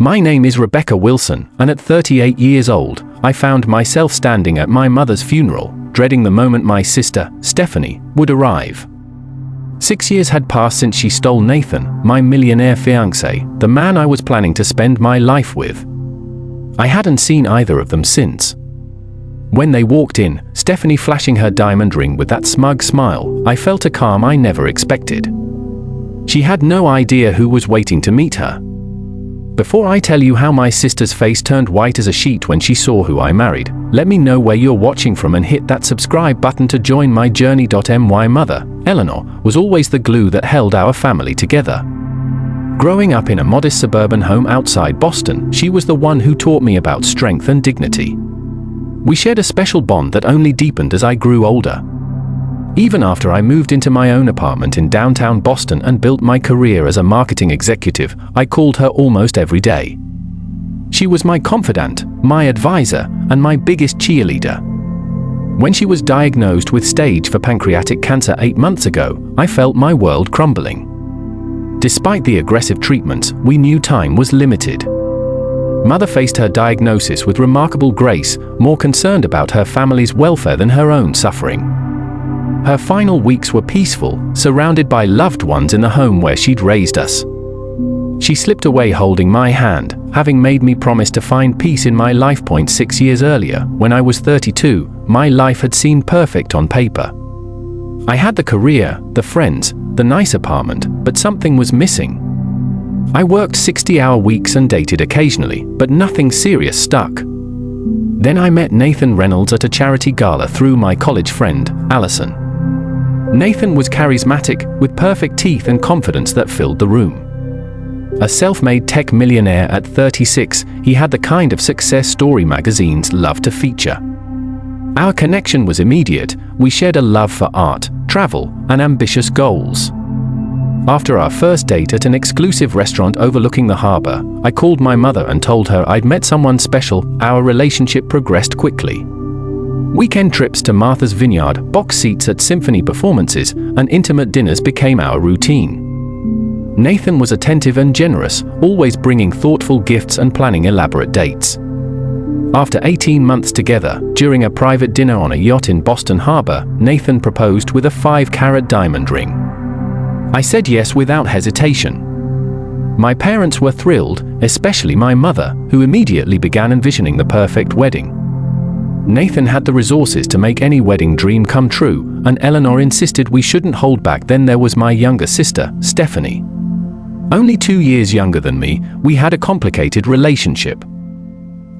My name is Rebecca Wilson, and at 38 years old, I found myself standing at my mother's funeral, dreading the moment my sister, Stephanie, would arrive. 6 years had passed since she stole Nathan, my millionaire fiancé, the man I was planning to spend my life with. I hadn't seen either of them since. When they walked in, Stephanie flashing her diamond ring with that smug smile, I felt a calm I never expected. She had no idea who was waiting to meet her. Before I tell you how my sister's face turned white as a sheet when she saw who I married, let me know where you're watching from and hit that subscribe button to join my journey. My mother, Eleanor, was always the glue that held our family together. Growing up in a modest suburban home outside Boston, she was the one who taught me about strength and dignity. We shared a special bond that only deepened as I grew older. Even after I moved into my own apartment in downtown Boston and built my career as a marketing executive, I called her almost every day. She was my confidant, my advisor, and my biggest cheerleader. When she was diagnosed with stage 4 pancreatic cancer 8 months ago, I felt my world crumbling. Despite the aggressive treatments, we knew time was limited. Mother faced her diagnosis with remarkable grace, more concerned about her family's welfare than her own suffering. Her final weeks were peaceful, surrounded by loved ones in the home where she'd raised us. She slipped away holding my hand, having made me promise to find peace in my life. 6 years earlier, when I was 32, my life had seemed perfect on paper. I had the career, the friends, the nice apartment, but something was missing. I worked 60-hour weeks and dated occasionally, but nothing serious stuck. Then I met Nathan Reynolds at a charity gala through my college friend, Allison. Nathan was charismatic, with perfect teeth and confidence that filled the room. A self-made tech millionaire at 36, he had the kind of success story magazines love to feature. Our connection was immediate. We shared a love for art, travel, and ambitious goals. After our first date at an exclusive restaurant overlooking the harbor, I called my mother and told her I'd met someone special. Our relationship progressed quickly. Weekend trips to Martha's Vineyard, box seats at symphony performances, and intimate dinners became our routine. Nathan was attentive and generous, always bringing thoughtful gifts and planning elaborate dates. After 18 months together, during a private dinner on a yacht in Boston Harbor, Nathan proposed with a 5-carat diamond ring. I said yes without hesitation. My parents were thrilled, especially my mother, who immediately began envisioning the perfect wedding. Nathan had the resources to make any wedding dream come true, and Eleanor insisted we shouldn't hold back. Then there was my younger sister, Stephanie. Only 2 years younger than me, we had a complicated relationship.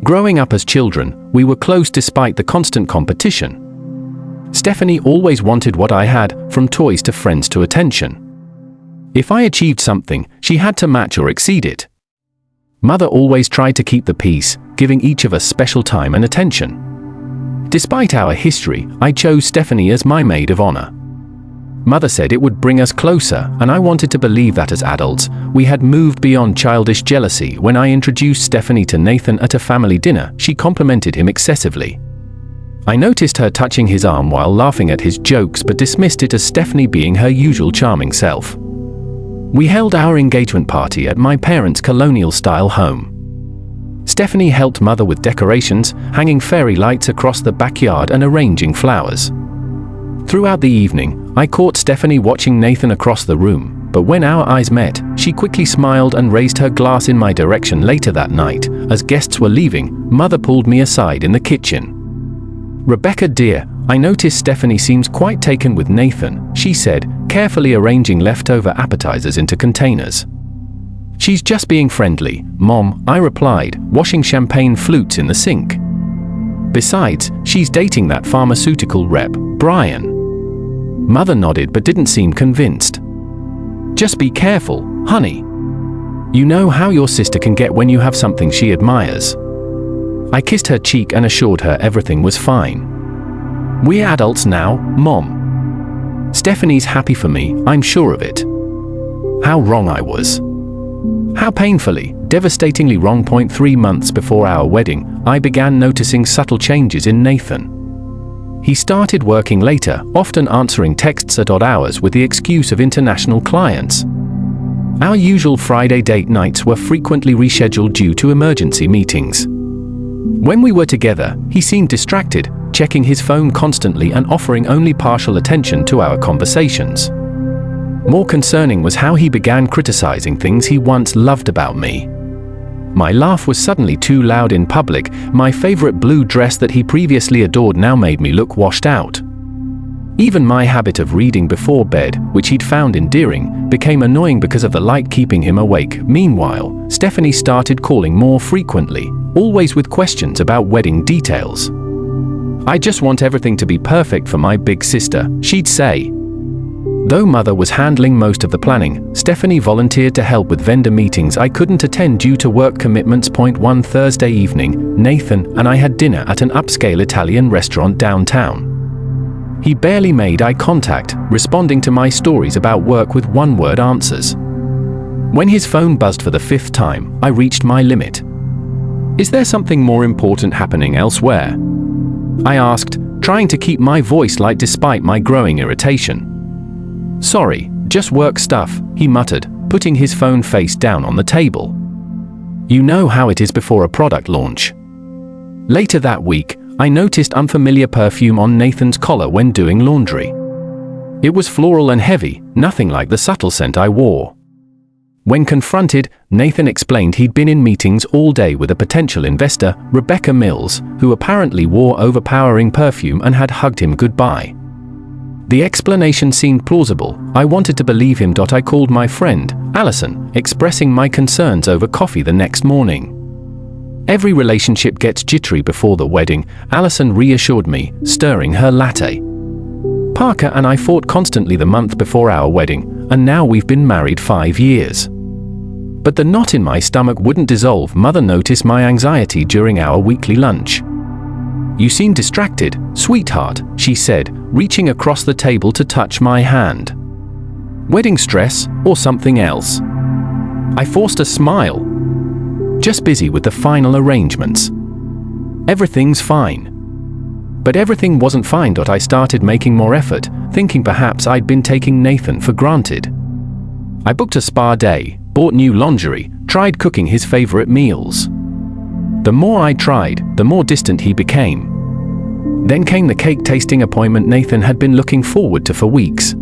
Growing up as children, we were close despite the constant competition. Stephanie always wanted what I had, from toys to friends to attention. If I achieved something, she had to match or exceed it. Mother always tried to keep the peace, giving each of us special time and attention. Despite our history, I chose Stephanie as my maid of honor. Mother said it would bring us closer, and I wanted to believe that as adults, we had moved beyond childish jealousy. When I introduced Stephanie to Nathan at a family dinner, she complimented him excessively. I noticed her touching his arm while laughing at his jokes but dismissed it as Stephanie being her usual charming self. We held our engagement party at my parents' colonial-style home. Stephanie helped Mother with decorations, hanging fairy lights across the backyard and arranging flowers. Throughout the evening, I caught Stephanie watching Nathan across the room, but when our eyes met, she quickly smiled and raised her glass in my direction. Later that night, as guests were leaving, Mother pulled me aside in the kitchen. "Rebecca dear, I notice Stephanie seems quite taken with Nathan," she said, carefully arranging leftover appetizers into containers. "She's just being friendly, Mom," I replied, washing champagne flutes in the sink. "Besides, she's dating that pharmaceutical rep, Brian." Mother nodded but didn't seem convinced. "Just be careful, honey. You know how your sister can get when you have something she admires." I kissed her cheek and assured her everything was fine. "We're adults now, Mom. Stephanie's happy for me, I'm sure of it." How wrong I was. How painfully, devastatingly wrong. 3 months before our wedding, I began noticing subtle changes in Nathan. He started working later, often answering texts at odd hours with the excuse of international clients. Our usual Friday date nights were frequently rescheduled due to emergency meetings. When we were together, he seemed distracted, checking his phone constantly and offering only partial attention to our conversations. More concerning was how he began criticizing things he once loved about me. My laugh was suddenly too loud in public. My favorite blue dress that he previously adored now made me look washed out. Even my habit of reading before bed, which he'd found endearing, became annoying because of the light keeping him awake. Meanwhile, Stephanie started calling more frequently, always with questions about wedding details. "I just want everything to be perfect for my big sister," she'd say. Though Mother was handling most of the planning, Stephanie volunteered to help with vendor meetings I couldn't attend due to work commitments. One Thursday evening, Nathan and I had dinner at an upscale Italian restaurant downtown. He barely made eye contact, responding to my stories about work with one-word answers. When his phone buzzed for the 5th time, I reached my limit. "Is there something more important happening elsewhere?" I asked, trying to keep my voice light despite my growing irritation. "Sorry, just work stuff," he muttered, putting his phone face down on the table. You know how it is before a product launch. Later that week, I noticed unfamiliar perfume on Nathan's collar when doing laundry. It was floral and heavy, nothing like the subtle scent I wore. When confronted, Nathan explained he'd been in meetings all day with a potential investor, Rebecca Mills, who apparently wore overpowering perfume and had hugged him goodbye. The explanation seemed plausible. I wanted to believe him. I called my friend, Allison, expressing my concerns over coffee the next morning. "Every relationship gets jittery before the wedding," Allison reassured me, stirring her latte. "Parker and I fought constantly the month before our wedding, and now we've been married 5 years. But the knot in my stomach wouldn't dissolve." Mother noticed my anxiety during our weekly lunch. "You seem distracted, sweetheart," she said, reaching across the table to touch my hand. "Wedding stress, or something else?" I forced a smile. "Just busy with the final arrangements." "Everything's fine." But everything wasn't fine. I started making more effort, thinking perhaps I'd been taking Nathan for granted. I booked a spa day, bought new lingerie, tried cooking his favorite meals. The more I tried, the more distant he became. Then came the cake tasting appointment Nathan had been looking forward to for weeks.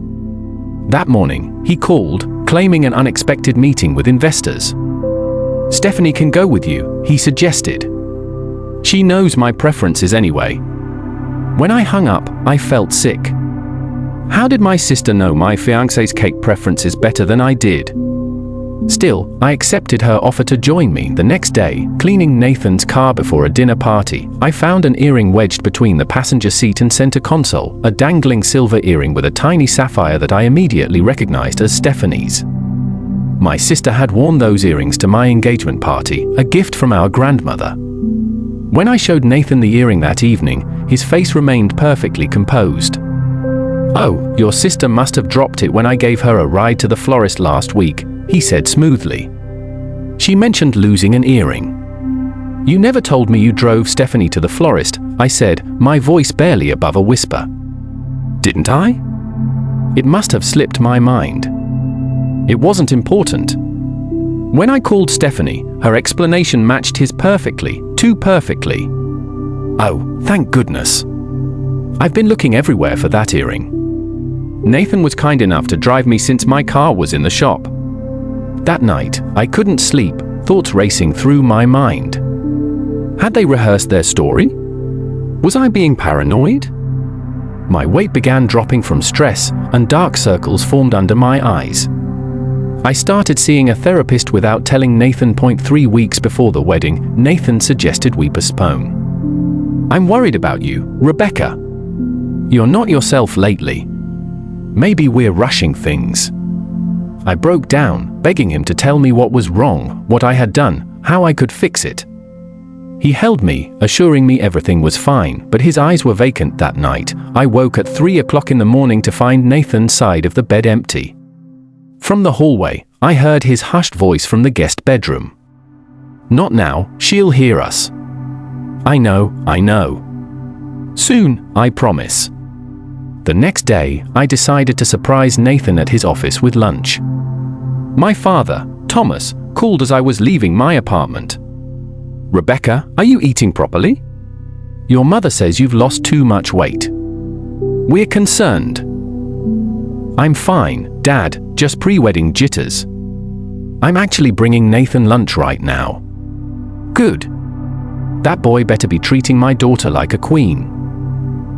That morning, he called, claiming an unexpected meeting with investors. "Stephanie can go with you," he suggested. "She knows my preferences anyway." When I hung up, I felt sick. How did my sister know my fiancé's cake preferences better than I did? Still, I accepted her offer to join me. The next day, cleaning Nathan's car before a dinner party, I found an earring wedged between the passenger seat and center console, a dangling silver earring with a tiny sapphire that I immediately recognized as Stephanie's. My sister had worn those earrings to my engagement party, a gift from our grandmother. When I showed Nathan the earring that evening, his face remained perfectly composed. "Oh, your sister must have dropped it when I gave her a ride to the florist last week," he said smoothly. "She mentioned losing an earring." "You never told me you drove Stephanie to the florist," I said, my voice barely above a whisper. "Didn't I?" It must have slipped my mind. It wasn't important. When I called Stephanie, her explanation matched his perfectly, too perfectly. "Oh, thank goodness. I've been looking everywhere for that earring. Nathan was kind enough to drive me since my car was in the shop." That night, I couldn't sleep, thoughts racing through my mind. Had they rehearsed their story? Was I being paranoid? My weight began dropping from stress, and dark circles formed under my eyes. I started seeing a therapist without telling Nathan. 3 weeks before the wedding, Nathan suggested we postpone. "I'm worried about you, Rebecca. You're not yourself lately. Maybe we're rushing things." I broke down, begging him to tell me what was wrong, what I had done, how I could fix it. He held me, assuring me everything was fine, but his eyes were vacant that night. I woke at 3 o'clock in the morning to find Nathan's side of the bed empty. From the hallway, I heard his hushed voice from the guest bedroom. "Not now, she'll hear us." I know. "Soon, I promise." The next day, I decided to surprise Nathan at his office with lunch. My father, Thomas, called as I was leaving my apartment. "Rebecca, are you eating properly? Your mother says you've lost too much weight. We're concerned." "I'm fine, Dad, just pre-wedding jitters. I'm actually bringing Nathan lunch right now." "Good. That boy better be treating my daughter like a queen."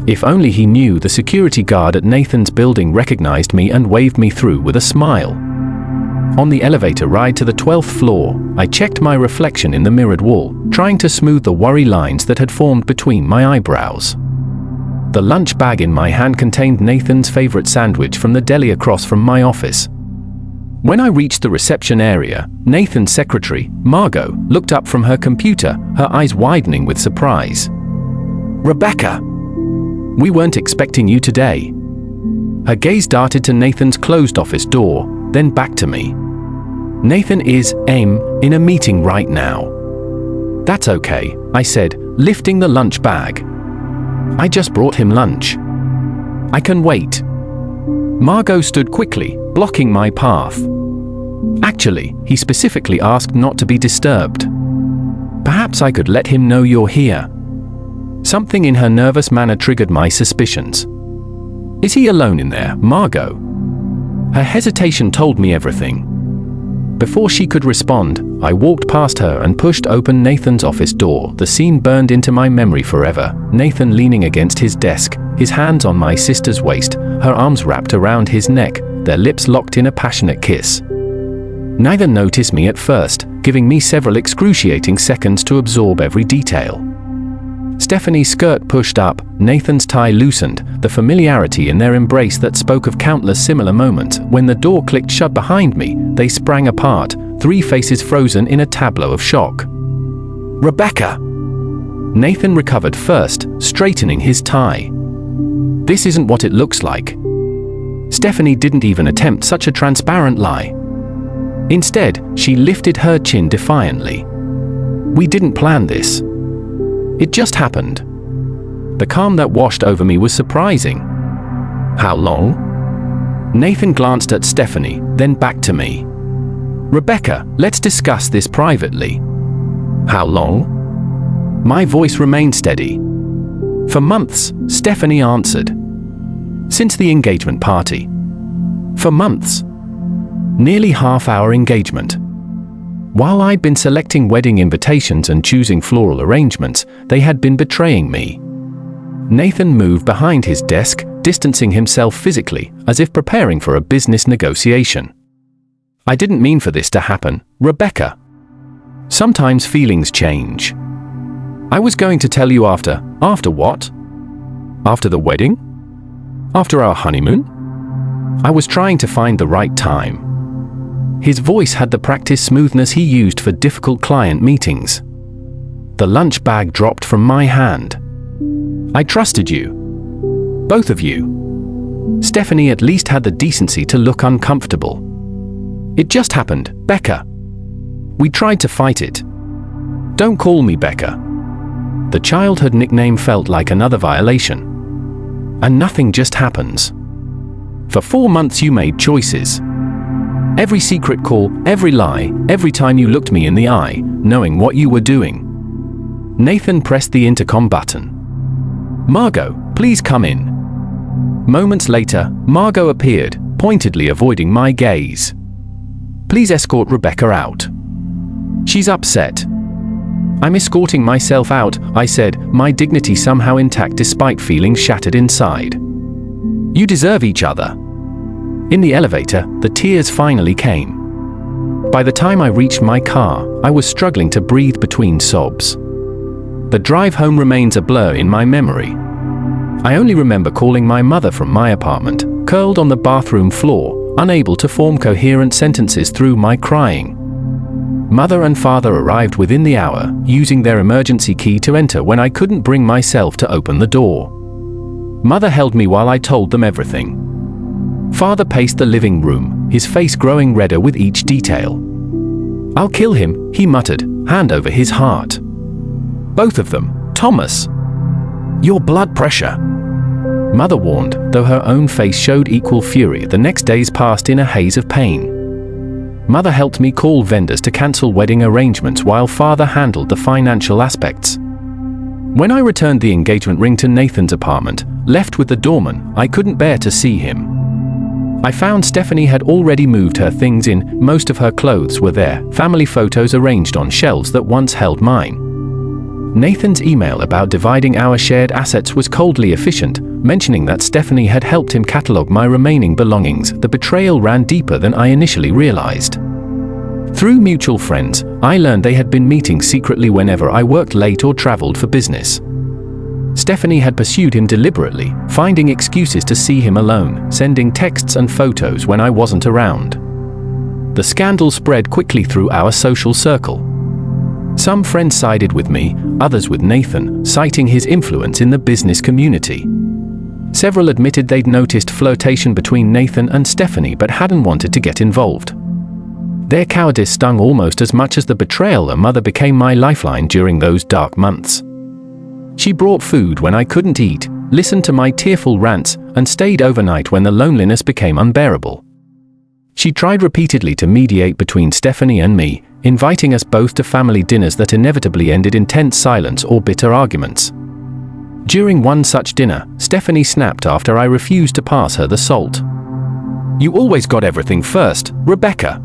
If only he knew the security guard at Nathan's building recognized me and waved me through with a smile. On the elevator ride to the 12th floor, I checked my reflection in the mirrored wall, trying to smooth the worry lines that had formed between my eyebrows. The lunch bag in my hand contained Nathan's favorite sandwich from the deli across from my office. When I reached the reception area, Nathan's secretary, Margot, looked up from her computer, her eyes widening with surprise. "Rebecca! We weren't expecting you today." Her gaze darted to Nathan's closed office door, then back to me. "Nathan is, in a meeting right now." "That's okay," I said, lifting the lunch bag. "I just brought him lunch. I can wait." Margot stood quickly, blocking my path. "Actually, he specifically asked not to be disturbed. Perhaps I could let him know you're here." Something in her nervous manner triggered my suspicions. "Is he alone in there, Margot?" Her hesitation told me everything. Before she could respond, I walked past her and pushed open Nathan's office door. The scene burned into my memory forever. Nathan leaning against his desk, his hands on my sister's waist, her arms wrapped around his neck, their lips locked in a passionate kiss. Neither noticed me at first, giving me several excruciating seconds to absorb every detail. Stephanie's skirt pushed up, Nathan's tie loosened, the familiarity in their embrace that spoke of countless similar moments. When the door clicked shut behind me, they sprang apart, three faces frozen in a tableau of shock. "Rebecca!" Nathan recovered first, straightening his tie. "This isn't what it looks like." Stephanie didn't even attempt such a transparent lie. Instead, she lifted her chin defiantly. "We didn't plan this. It just happened." The calm that washed over me was surprising. "How long?" Nathan glanced at Stephanie, then back to me. "Rebecca, let's discuss this privately." "How long?" My voice remained steady. "For months," Stephanie answered. "Since the engagement party." "For months." Nearly half-hour engagement. While I'd been selecting wedding invitations and choosing floral arrangements, they had been betraying me. Nathan moved behind his desk, distancing himself physically, as if preparing for a business negotiation. "I didn't mean for this to happen, Rebecca. Sometimes feelings change. I was going to tell you after what? After the wedding? After our honeymoon? I was trying to find the right time." His voice had the practiced smoothness he used for difficult client meetings. The lunch bag dropped from my hand. "I trusted you. Both of you." Stephanie at least had the decency to look uncomfortable. "It just happened, Becca. We tried to fight it." "Don't call me Becca." The childhood nickname felt like another violation. "And nothing just happens. For 4 months you made choices. Every secret call, every lie, every time you looked me in the eye, knowing what you were doing." Nathan pressed the intercom button. "Margot, please come in." Moments later, Margot appeared, pointedly avoiding my gaze. "Please escort Rebecca out. She's upset." "I'm escorting myself out," I said, my dignity somehow intact despite feeling shattered inside. "You deserve each other." In the elevator, the tears finally came. By the time I reached my car, I was struggling to breathe between sobs. The drive home remains a blur in my memory. I only remember calling my mother from my apartment, curled on the bathroom floor, unable to form coherent sentences through my crying. Mother and father arrived within the hour, using their emergency key to enter when I couldn't bring myself to open the door. Mother held me while I told them everything. Father paced the living room, his face growing redder with each detail. "I'll kill him," he muttered, hand over his heart. "Both of them, Thomas." "Your blood pressure," Mother warned, though her own face showed equal fury. The next days passed in a haze of pain. Mother helped me call vendors to cancel wedding arrangements while father handled the financial aspects. When I returned the engagement ring to Nathan's apartment, left with the doorman, I couldn't bear to see him. I found Stephanie had already moved her things in, most of her clothes were there, family photos arranged on shelves that once held mine. Nathan's email about dividing our shared assets was coldly efficient, mentioning that Stephanie had helped him catalog my remaining belongings. The betrayal ran deeper than I initially realized. Through mutual friends, I learned they had been meeting secretly whenever I worked late or traveled for business. Stephanie had pursued him deliberately, finding excuses to see him alone, sending texts and photos when I wasn't around. The scandal spread quickly through our social circle. Some friends sided with me, others with Nathan, citing his influence in the business community. Several admitted they'd noticed flirtation between Nathan and Stephanie but hadn't wanted to get involved. Their cowardice stung almost as much as the betrayal. A mother became my lifeline during those dark months. She brought food when I couldn't eat, listened to my tearful rants, and stayed overnight when the loneliness became unbearable. She tried repeatedly to mediate between Stephanie and me, inviting us both to family dinners that inevitably ended in tense silence or bitter arguments. During one such dinner, Stephanie snapped after I refused to pass her the salt. "You always got everything first, Rebecca.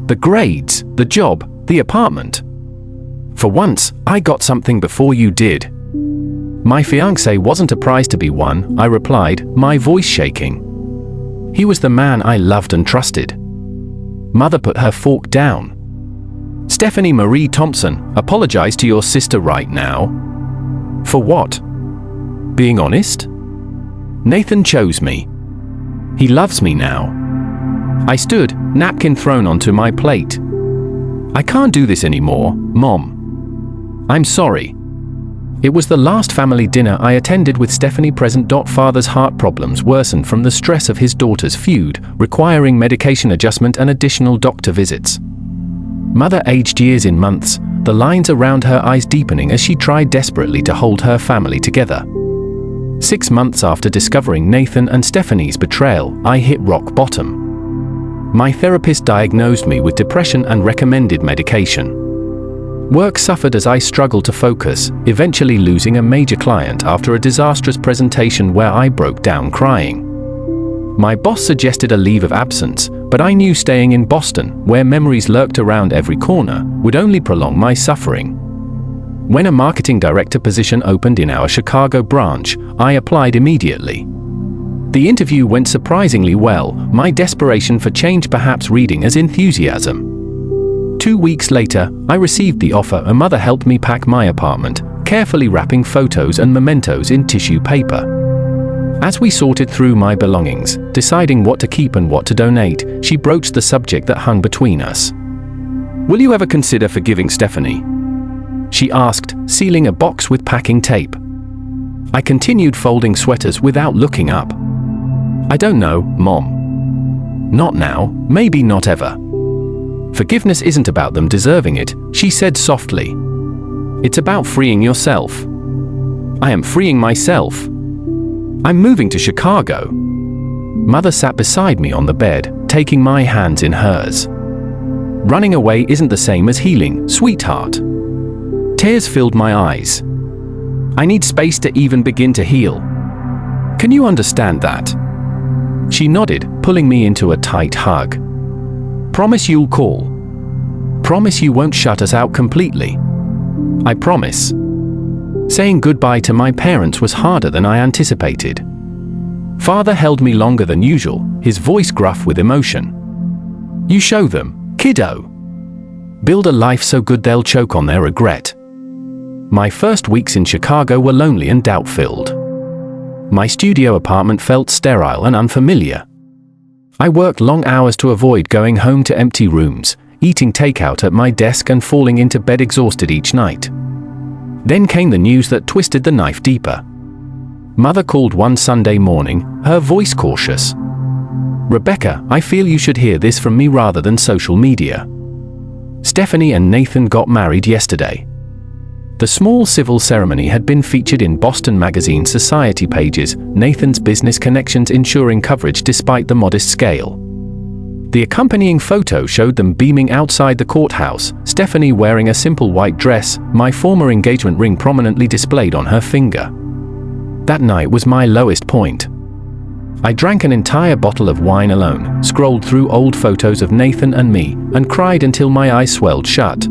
The grades, the job, the apartment. For once, I got something before you did." "My fiancé wasn't a prize to be won," I replied, my voice shaking. "He was the man I loved and trusted." Mother put her fork down. "Stephanie Marie Thompson, apologize to your sister right now." "For what?" "Being honest? Nathan chose me. He loves me now." I stood, napkin thrown onto my plate. "I can't do this anymore, Mom. I'm sorry." It was the last family dinner I attended with Stephanie present. Father's heart problems worsened from the stress of his daughter's feud, requiring medication adjustment and additional doctor visits. Mother aged years in months, the lines around her eyes deepening as she tried desperately to hold her family together. 6 months after discovering Nathan and Stephanie's betrayal, I hit rock bottom. My therapist diagnosed me with depression and recommended medication. Work suffered as I struggled to focus, eventually losing a major client after a disastrous presentation where I broke down crying. My boss suggested a leave of absence, but I knew staying in Boston, where memories lurked around every corner, would only prolong my suffering. When a marketing director position opened in our Chicago branch, I applied immediately. The interview went surprisingly well, my desperation for change perhaps reading as enthusiasm. 2 weeks later, I received the offer. A mother helped me pack my apartment, carefully wrapping photos and mementos in tissue paper. As we sorted through my belongings, deciding what to keep and what to donate, she broached the subject that hung between us. "Will you ever consider forgiving Stephanie?" she asked, sealing a box with packing tape. I continued folding sweaters without looking up. "I don't know, Mom. Not now, maybe not ever. Forgiveness isn't about them deserving it," she said softly. "It's about freeing yourself." "I am freeing myself. I'm moving to Chicago." Mother sat beside me on the bed, taking my hands in hers. "Running away isn't the same as healing, sweetheart." Tears filled my eyes. "I need space to even begin to heal. Can you understand that?" She nodded, pulling me into a tight hug. "Promise you'll call. Promise you won't shut us out completely." "I promise." Saying goodbye to my parents was harder than I anticipated. Father held me longer than usual, his voice gruff with emotion. "You show them, kiddo. Build a life so good they'll choke on their regret." My first weeks in Chicago were lonely and doubt-filled. My studio apartment felt sterile and unfamiliar. I worked long hours to avoid going home to empty rooms, eating takeout at my desk and falling into bed exhausted each night. Then came the news that twisted the knife deeper. Mother called one Sunday morning, her voice cautious. "Rebecca, I feel you should hear this from me rather than social media. Stephanie and Nathan got married yesterday." The small civil ceremony had been featured in Boston Magazine society pages, Nathan's business connections ensuring coverage despite the modest scale. The accompanying photo showed them beaming outside the courthouse, Stephanie wearing a simple white dress, my former engagement ring prominently displayed on her finger. That night was my lowest point. I drank an entire bottle of wine alone, scrolled through old photos of Nathan and me, and cried until my eyes swelled shut.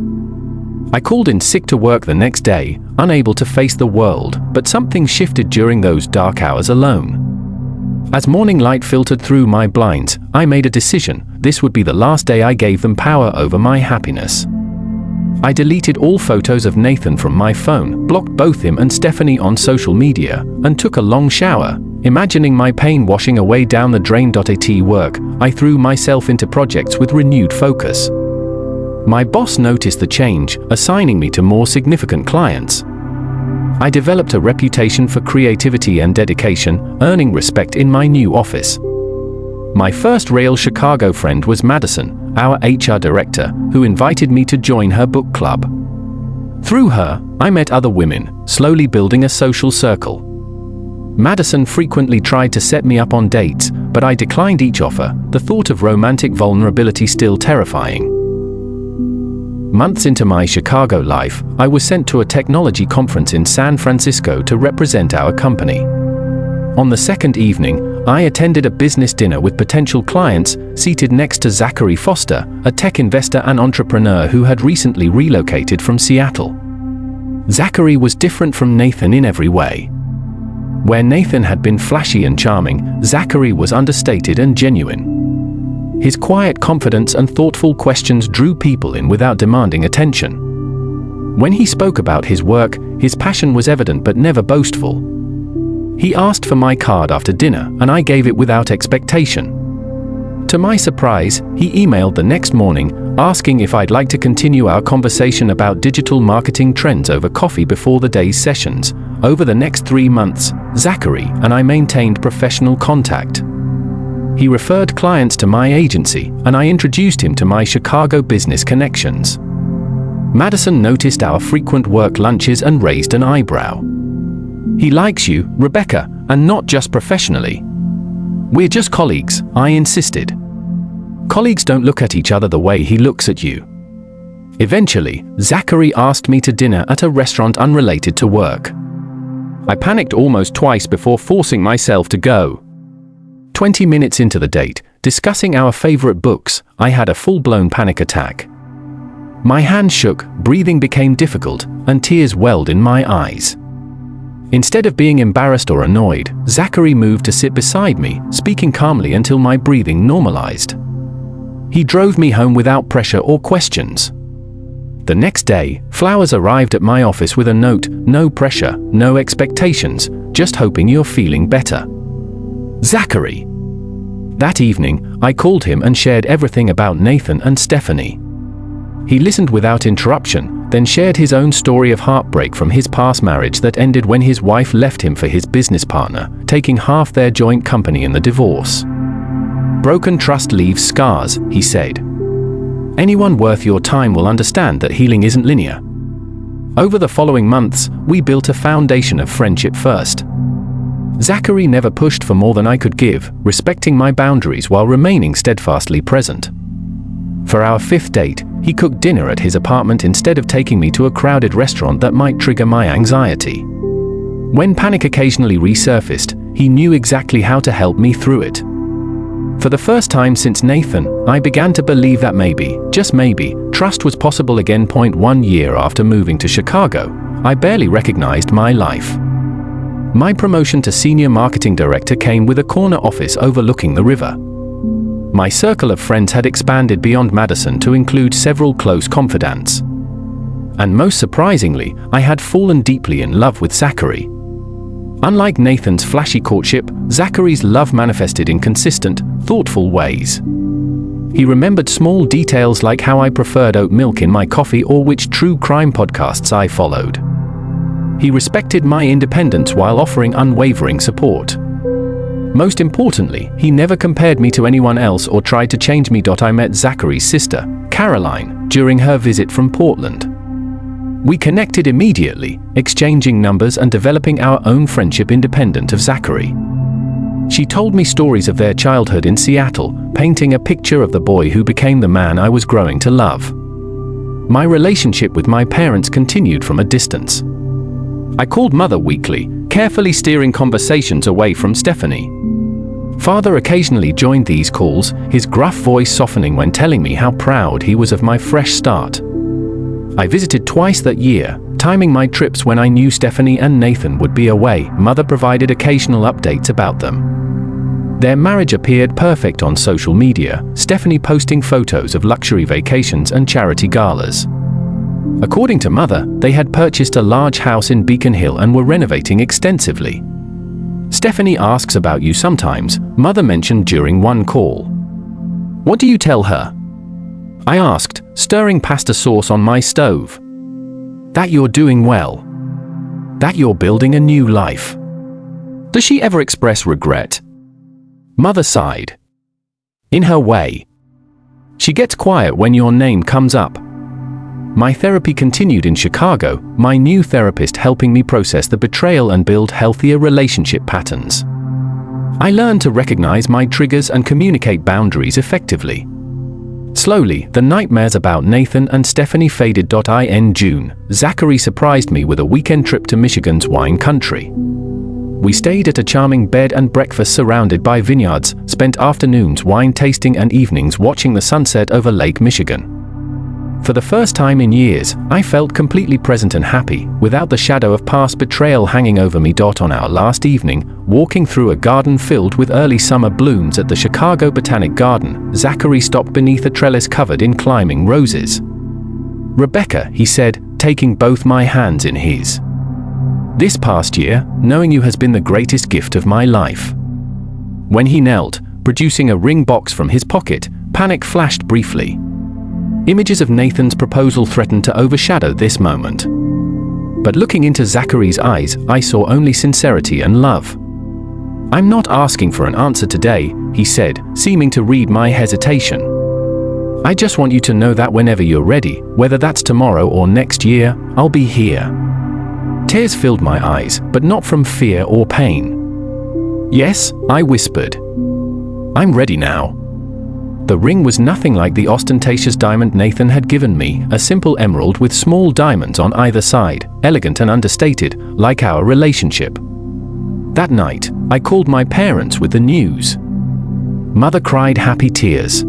I called in sick to work the next day, unable to face the world, but something shifted during those dark hours alone. As morning light filtered through my blinds, I made a decision. This would be the last day I gave them power over my happiness. I deleted all photos of Nathan from my phone, blocked both him and Stephanie on social media, and took a long shower. Imagining my pain washing away down the drain. At work, I threw myself into projects with renewed focus. My boss noticed the change, assigning me to more significant clients. I developed a reputation for creativity and dedication, earning respect in my new office. My first real Chicago friend was Madison, our HR director, who invited me to join her book club. Through her, I met other women, slowly building a social circle. Madison frequently tried to set me up on dates, but I declined each offer, the thought of romantic vulnerability still terrifying. Months into my Chicago life, I was sent to a technology conference in San Francisco to represent our company. On the second evening, I attended a business dinner with potential clients, seated next to Zachary Foster, a tech investor and entrepreneur who had recently relocated from Seattle. Zachary was different from Nathan in every way. Where Nathan had been flashy and charming, Zachary was understated and genuine. His quiet confidence and thoughtful questions drew people in without demanding attention. When he spoke about his work, his passion was evident but never boastful. He asked for my card after dinner, and I gave it without expectation. To my surprise, he emailed the next morning, asking if I'd like to continue our conversation about digital marketing trends over coffee before the day's sessions. Over the next 3 months, Zachary and I maintained professional contact. He referred clients to my agency, and I introduced him to my Chicago business connections. Madison noticed our frequent work lunches and raised an eyebrow. "He likes you, Rebecca, and not just professionally." "We're just colleagues," I insisted. "Colleagues don't look at each other the way he looks at you." Eventually, Zachary asked me to dinner at a restaurant unrelated to work. I panicked almost twice before forcing myself to go. 20 minutes into the date, discussing our favorite books, I had a full-blown panic attack. My hands shook, breathing became difficult, and tears welled in my eyes. Instead of being embarrassed or annoyed, Zachary moved to sit beside me, speaking calmly until my breathing normalized. He drove me home without pressure or questions. The next day, flowers arrived at my office with a note: "No pressure, no expectations, just hoping you're feeling better. Zachary." That evening, I called him and shared everything about Nathan and Stephanie. He listened without interruption, then shared his own story of heartbreak from his past marriage that ended when his wife left him for his business partner, taking half their joint company in the divorce. "Broken trust leaves scars," he said. "Anyone worth your time will understand that healing isn't linear." Over the following months, we built a foundation of friendship first. Zachary never pushed for more than I could give, respecting my boundaries while remaining steadfastly present. For our 5th date, he cooked dinner at his apartment instead of taking me to a crowded restaurant that might trigger my anxiety. When panic occasionally resurfaced, he knew exactly how to help me through it. For the first time since Nathan, I began to believe that maybe, just maybe, trust was possible again. 1 year after moving to Chicago, I barely recognized my life. My promotion to senior marketing director came with a corner office overlooking the river. My circle of friends had expanded beyond Madison to include several close confidants. And most surprisingly, I had fallen deeply in love with Zachary. Unlike Nathan's flashy courtship, Zachary's love manifested in consistent, thoughtful ways. He remembered small details like how I preferred oat milk in my coffee or which true crime podcasts I followed. He respected my independence while offering unwavering support. Most importantly, he never compared me to anyone else or tried to change me. I met Zachary's sister, Caroline, during her visit from Portland. We connected immediately, exchanging numbers and developing our own friendship independent of Zachary. She told me stories of their childhood in Seattle, painting a picture of the boy who became the man I was growing to love. My relationship with my parents continued from a distance. I called Mother weekly, carefully steering conversations away from Stephanie. Father occasionally joined these calls, his gruff voice softening when telling me how proud he was of my fresh start. I visited twice that year, timing my trips when I knew Stephanie and Nathan would be away. Mother provided occasional updates about them. Their marriage appeared perfect on social media, Stephanie posting photos of luxury vacations and charity galas. According to Mother, they had purchased a large house in Beacon Hill and were renovating extensively. Stephanie asks about you sometimes, Mother mentioned during one call. What do you tell her? I asked, stirring pasta sauce on my stove. That you're doing well. That you're building a new life. Does she ever express regret? Mother sighed. In her way. She gets quiet when your name comes up. My therapy continued in Chicago, my new therapist helping me process the betrayal and build healthier relationship patterns. I learned to recognize my triggers and communicate boundaries effectively. Slowly, the nightmares about Nathan and Stephanie faded. In June, Zachary surprised me with a weekend trip to Michigan's wine country. We stayed at a charming bed and breakfast surrounded by vineyards, spent afternoons wine tasting and evenings watching the sunset over Lake Michigan. For the first time in years, I felt completely present and happy, without the shadow of past betrayal hanging over me. On our last evening, walking through a garden filled with early summer blooms at the Chicago Botanic Garden, Zachary stopped beneath a trellis covered in climbing roses. Rebecca, he said, taking both my hands in his. This past year, knowing you has been the greatest gift of my life. When he knelt, producing a ring box from his pocket, panic flashed briefly. Images of Nathan's proposal threatened to overshadow this moment. But looking into Zachary's eyes, I saw only sincerity and love. I'm not asking for an answer today, he said, seeming to read my hesitation. I just want you to know that whenever you're ready, whether that's tomorrow or next year, I'll be here. Tears filled my eyes, but not from fear or pain. Yes, I whispered. I'm ready now. The ring was nothing like the ostentatious diamond Nathan had given me, a simple emerald with small diamonds on either side, elegant and understated, like our relationship. That night, I called my parents with the news. Mother cried happy tears.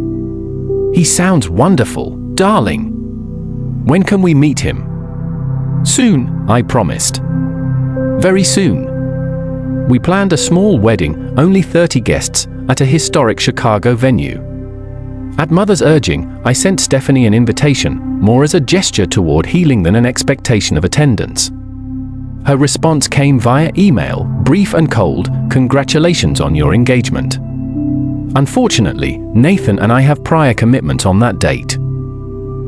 He sounds wonderful, darling. When can we meet him? Soon, I promised. Very soon. We planned a small wedding, only 30 guests, at a historic Chicago venue. At Mother's urging, I sent Stephanie an invitation, more as a gesture toward healing than an expectation of attendance. Her response came via email, brief and cold, congratulations on your engagement. Unfortunately, Nathan and I have prior commitments on that date.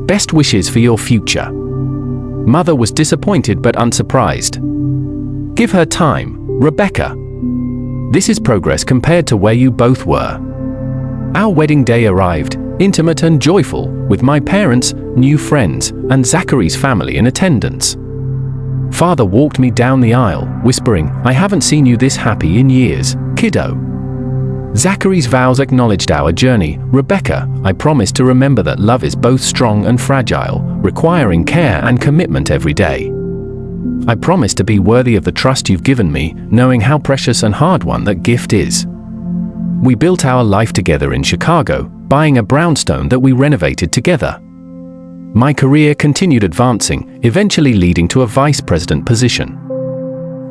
Best wishes for your future. Mother was disappointed but unsurprised. Give her time, Rebecca. This is progress compared to where you both were. Our wedding day arrived, intimate and joyful, with my parents, new friends, and Zachary's family in attendance. Father walked me down the aisle, whispering, I haven't seen you this happy in years, kiddo. Zachary's vows acknowledged our journey. Rebecca, I promise to remember that love is both strong and fragile, requiring care and commitment every day. I promise to be worthy of the trust you've given me, knowing how precious and hard-won that gift is. We built our life together in Chicago, buying a brownstone that we renovated together. My career continued advancing, eventually leading to a vice president position.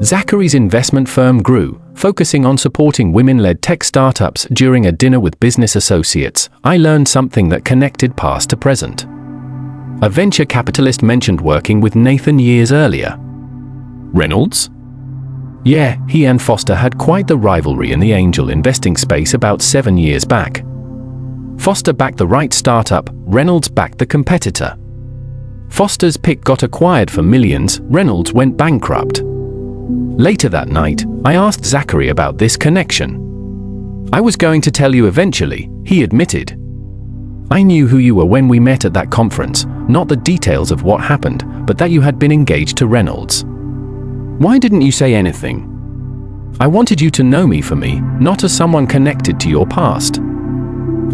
Zachary's investment firm grew, focusing on supporting women-led tech startups. During a dinner with business associates, I learned something that connected past to present. A venture capitalist mentioned working with Nathan years earlier. Reynolds? Yeah, he and Foster had quite the rivalry in the angel investing space about 7 years back. Foster backed the right startup, Reynolds backed the competitor. Foster's pick got acquired for millions, Reynolds went bankrupt. Later that night, I asked Zachary about this connection. I was going to tell you eventually, he admitted. I knew who you were when we met at that conference, not the details of what happened, but that you had been engaged to Reynolds. Why didn't you say anything? I wanted you to know me for me, not as someone connected to your past.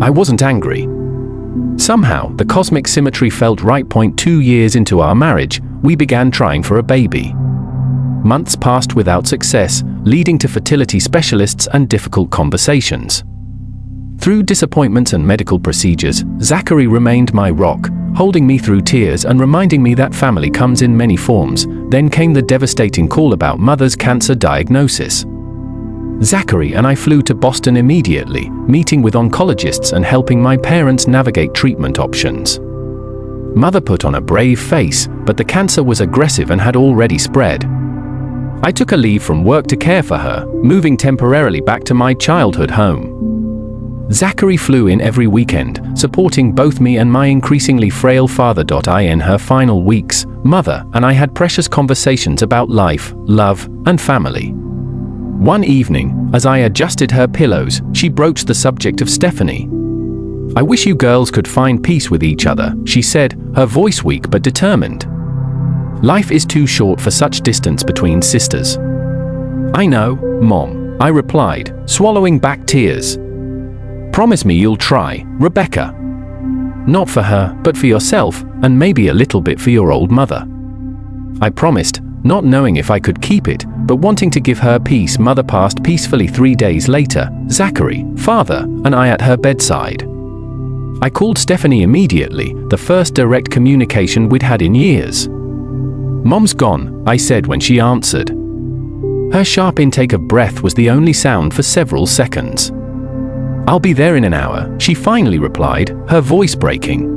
I wasn't angry. Somehow, the cosmic symmetry felt right. 2 years into our marriage, we began trying for a baby. Months passed without success, leading to fertility specialists and difficult conversations. Through disappointments and medical procedures, Zachary remained my rock, holding me through tears and reminding me that family comes in many forms. Then came the devastating call about mother's cancer diagnosis. Zachary and I flew to Boston immediately, meeting with oncologists and helping my parents navigate treatment options. Mother put on a brave face, but the cancer was aggressive and had already spread. I took a leave from work to care for her, moving temporarily back to my childhood home. Zachary flew in every weekend, supporting both me and my increasingly frail father. In her final weeks, Mother and I had precious conversations about life, love, and family. One evening, as I adjusted her pillows, she broached the subject of Stephanie. "I wish you girls could find peace with each other," she said, her voice weak but determined. "Life is too short for such distance between sisters." "I know, Mom," I replied, swallowing back tears. "Promise me you'll try, Rebecca. Not for her, but for yourself, and maybe a little bit for your old mother." I promised, not knowing if I could keep it, but wanting to give her peace. Mother passed peacefully 3 days later, Zachary, father, and I at her bedside. I called Stephanie immediately, the first direct communication we'd had in years. "Mom's gone," I said when she answered. Her sharp intake of breath was the only sound for several seconds. "I'll be there in an hour," she finally replied, her voice breaking.